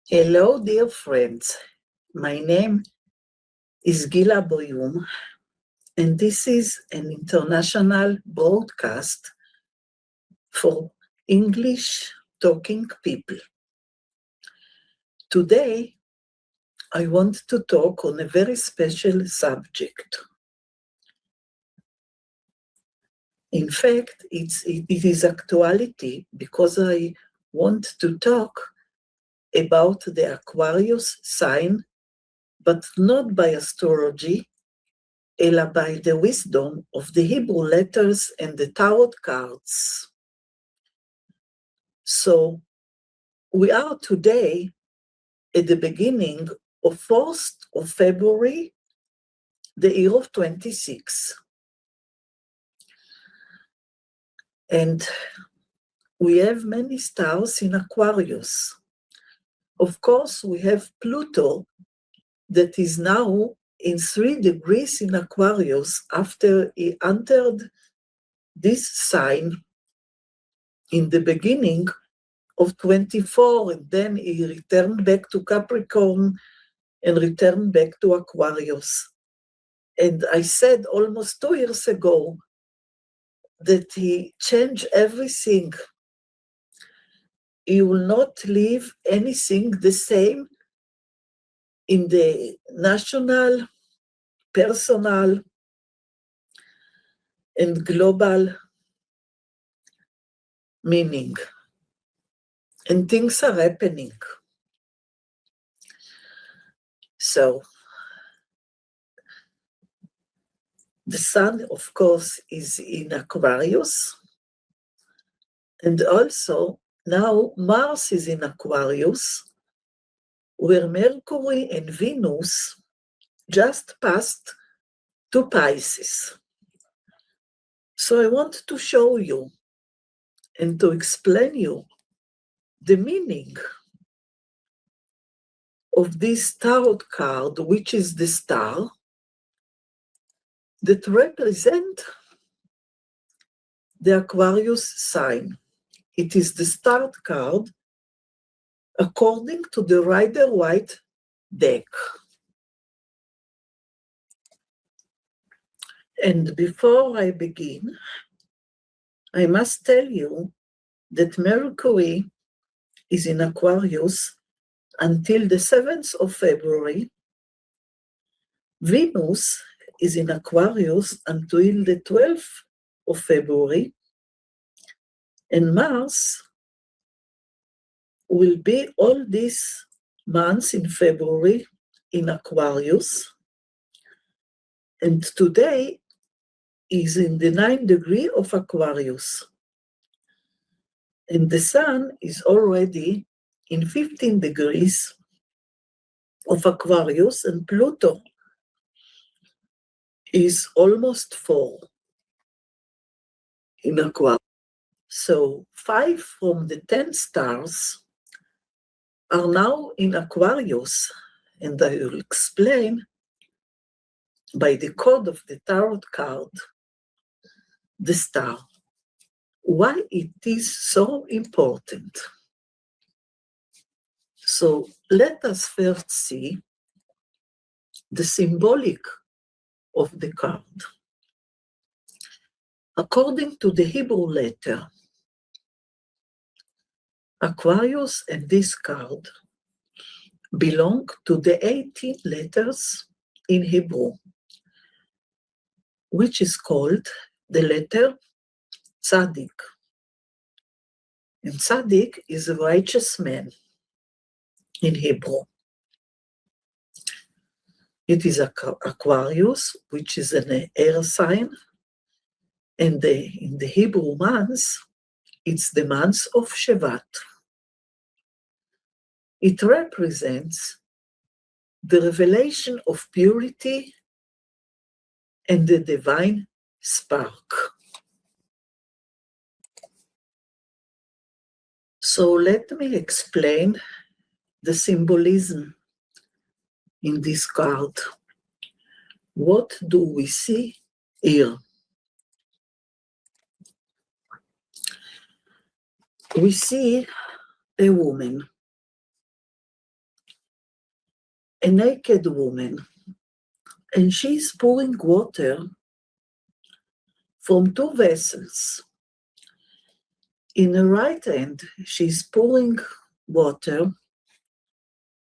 Hello, dear friends. My name is Gila Boyum, and this is an international broadcast for English talking people. Today, I want to talk on a very special subject. In fact, it is actuality because I want to talk about the Aquarius sign, but not by astrology, אלא by the wisdom of the Hebrew letters and the tarot cards. So we are today at the beginning of 4th of February, the year of 26. And we have many stars in Aquarius. Of course, we have Pluto that is now in 3 degrees in Aquarius after he entered this sign in the beginning of 24, and then he returned back to Capricorn and returned back to Aquarius. And I said almost 2 years ago that he changed everything. He will not leave anything the same in the national, personal, and global meaning. And things are happening. So, the sun, of course, is in Aquarius. And also, now Mars is in Aquarius, where Mercury and Venus just passed to Pisces. So I want to show you and to explain you the meaning of this tarot card, which is the star, that represent the Aquarius sign. It is the start card according to the Rider-Waite deck. And before I begin, I must tell you that Mercury is in Aquarius until the 7th of February. Venus is in Aquarius until the 12th of February. And Mars will be all these months in February in Aquarius. And today is in the 9th degree of Aquarius. And the sun is already in 15 degrees of Aquarius, and Pluto is almost 4 in Aquarius. So 5 from the 10 stars are now in Aquarius, and I will explain by the code of the tarot card, the star, why it is so important. So let us first see the symbolic of the card. According to the Hebrew letter, Aquarius and this card belong to the 18 letters in Hebrew, which is called the letter Tzaddik. And Tzaddik is a righteous man in Hebrew. It is Aquarius, which is an air sign, and in the Hebrew months, it's the month of Shevat. It represents the revelation of purity and the divine spark. So let me explain the symbolism in this card. What do we see here? We see a woman a naked woman, and she is pouring water from two vessels. In her right hand, she's pouring water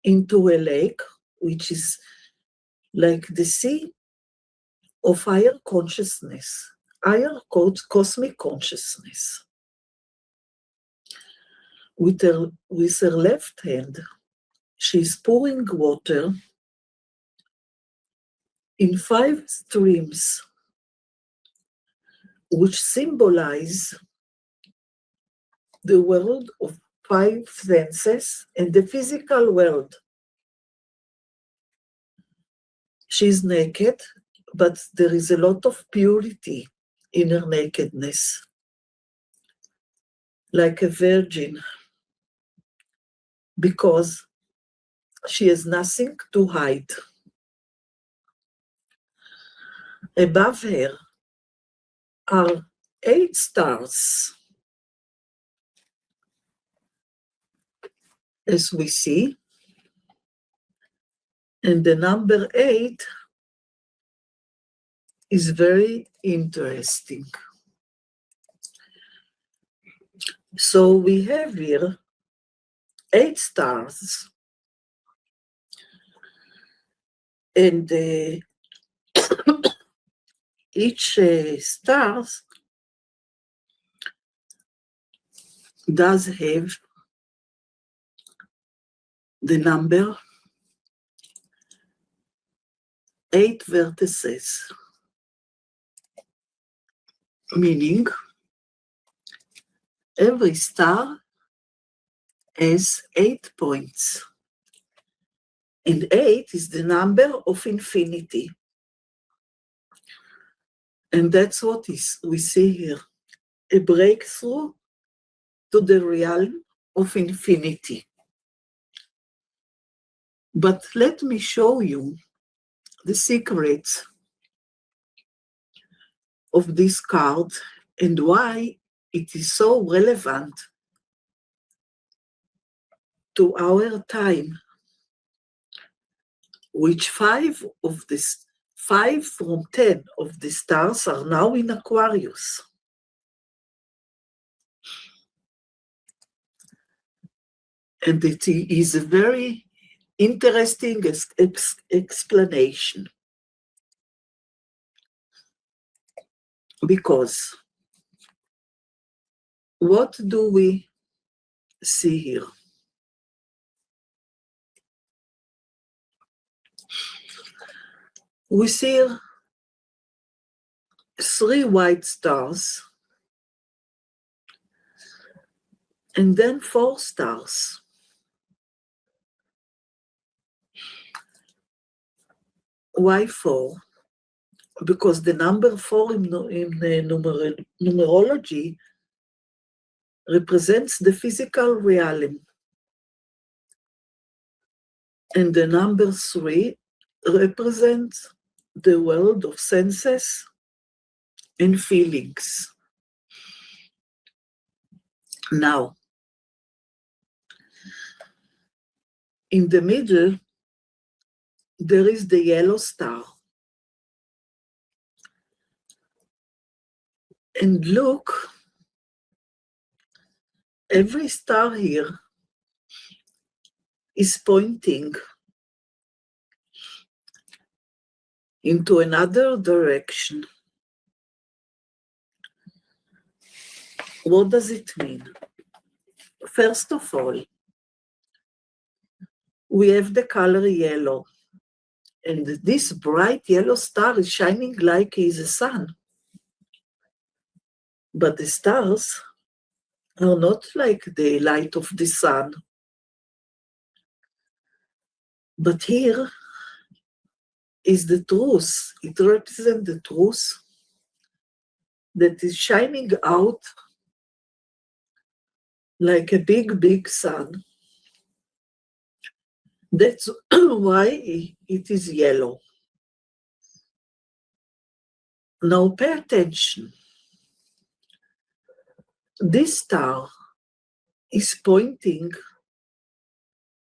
into a lake, which is like the sea of higher consciousness, higher cosmic consciousness. With her left hand, she's pouring water in 5 streams, which symbolize the world of 5 senses and the physical world. She's naked, but there is a lot of purity in her nakedness, like a virgin, because she has nothing to hide. Above her are 8 stars, as we see, and the number 8 is very interesting. So we have here 8 stars, and each star does have the number 8 vertices, meaning every star has 8 points. And 8 is the number of infinity. And that's what we see here, a breakthrough to the realm of infinity. But let me show you the secrets of this card and why it is so relevant to our time, which 5 from 10 of the stars are now in Aquarius. And it is a very interesting explanation, because what do we see here? We see 3 white stars and then 4 stars. Why 4? Because the number 4 in numerology represents the physical realm, and the number 3 represents the world of senses and feelings. Now, in the middle, there is the yellow star. And look, every star here is pointing into another direction. What does it mean? First of all, we have the color yellow, and this bright yellow star is shining like he is a sun. But the stars are not like the light of the sun. But here is the truth. It represents the truth that is shining out like a big, big sun. That's why it is yellow. Now pay attention. This star is pointing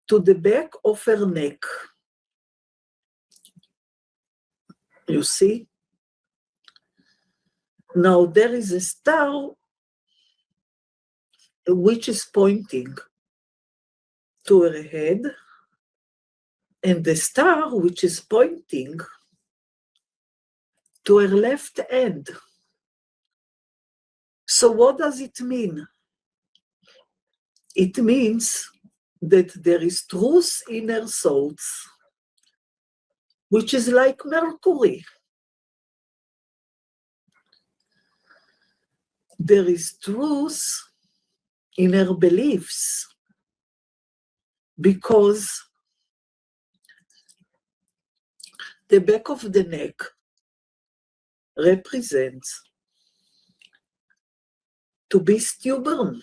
to the back of her neck. You see? Now there is a star which is pointing to her head, and the star which is pointing to her left hand. So what does it mean? It means that there is truth in her thoughts, which is like Mercury. There is truth in her beliefs, because the back of the neck represents to be stubborn,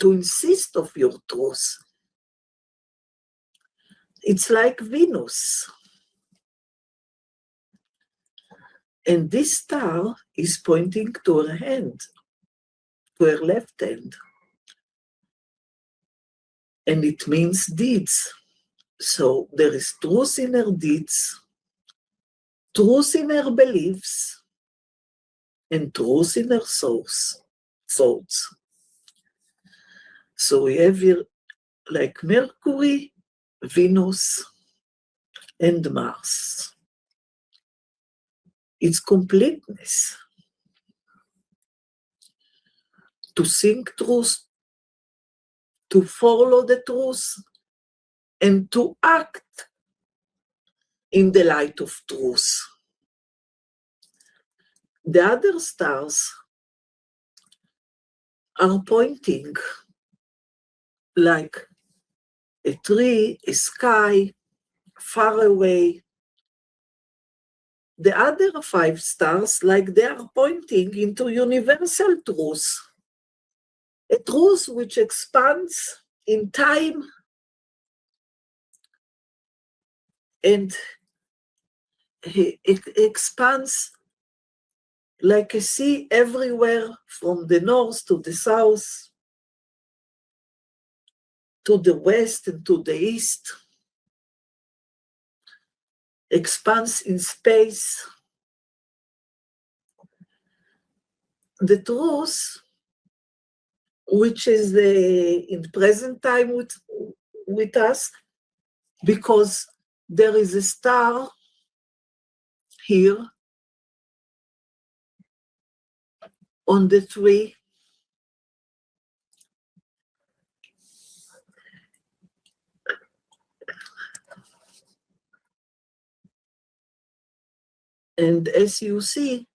to insist of your truth. It's like Venus. And this star is pointing to her hand, to her left hand. And it means deeds. So there is truth in her deeds, truth in her beliefs, and truth in her thoughts. So we have here like Mercury, Venus, and Mars. It's completeness. To think truth, to follow the truth, and to act in the light of truth. The other stars are pointing like a tree, a sky, far away. The other 5 stars, like they are pointing into universal truth, a truth which expands in time and it expands like a sea everywhere, from the north to the south, to the west and to the east, expands in space. The truth, which is in present time with us, because there is a star here on the tree, and as you see,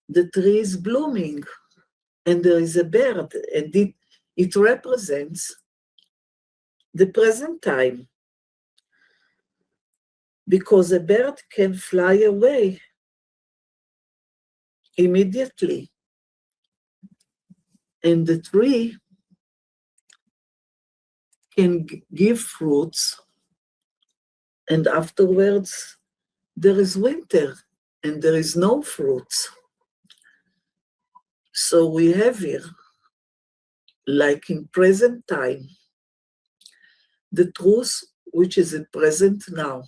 the tree is blooming, and there is a bird, and it represents the present time, because a bird can fly away immediately, and the tree can give fruits, and afterwards there is winter and there is no fruits. So we have here, like in present time, the truth which is in present now.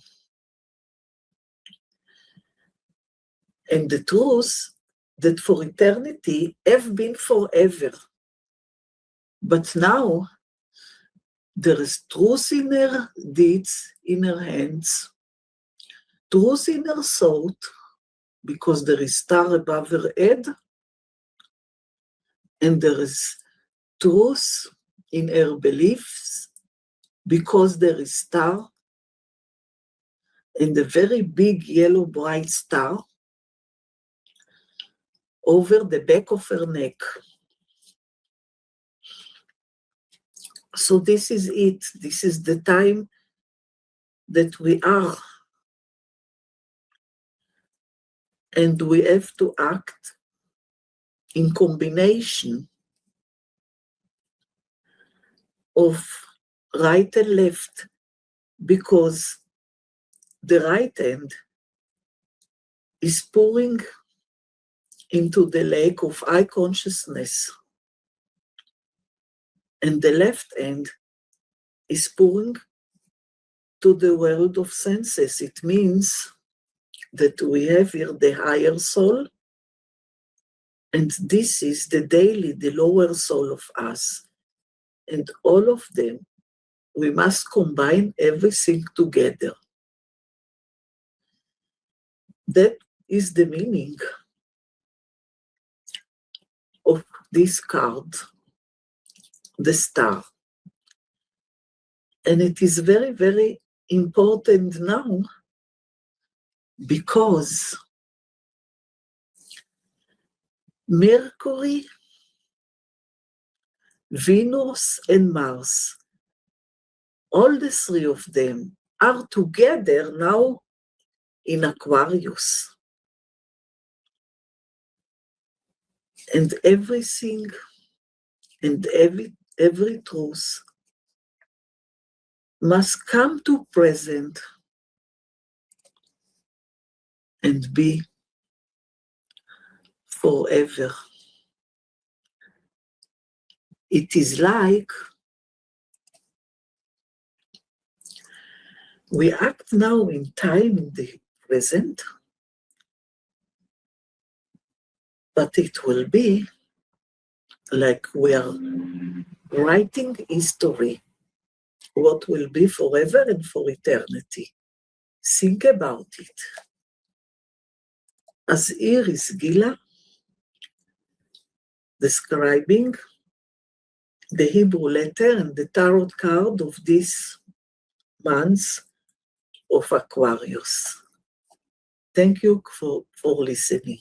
And the truth that for eternity have been forever. But now there is truth in her deeds, in her hands, truth in her thought, because there is star above her head, and there is truth in her beliefs, because there is star, and a very big yellow bright star over the back of her neck. So this is it. This is the time that we are. And we have to act in combination of right and left, because the right hand is pouring into the lake of eye consciousness, and the left hand is pouring to the world of senses. It means that we have here the higher soul, and this is the daily, the lower soul of us. And all of them, we must combine everything together. That is the meaning of this card, the star. And it is very, very important now because Mercury, Venus, and Mars, all the three of them are together now in Aquarius. And everything and every truth must come to present and be forever. It is like we act now in time, in the present, but it will be like we are writing history, what will be forever and for eternity. Think about it. As here is Gila describing the Hebrew letter and the tarot card of this month of Aquarius. Thank you for listening.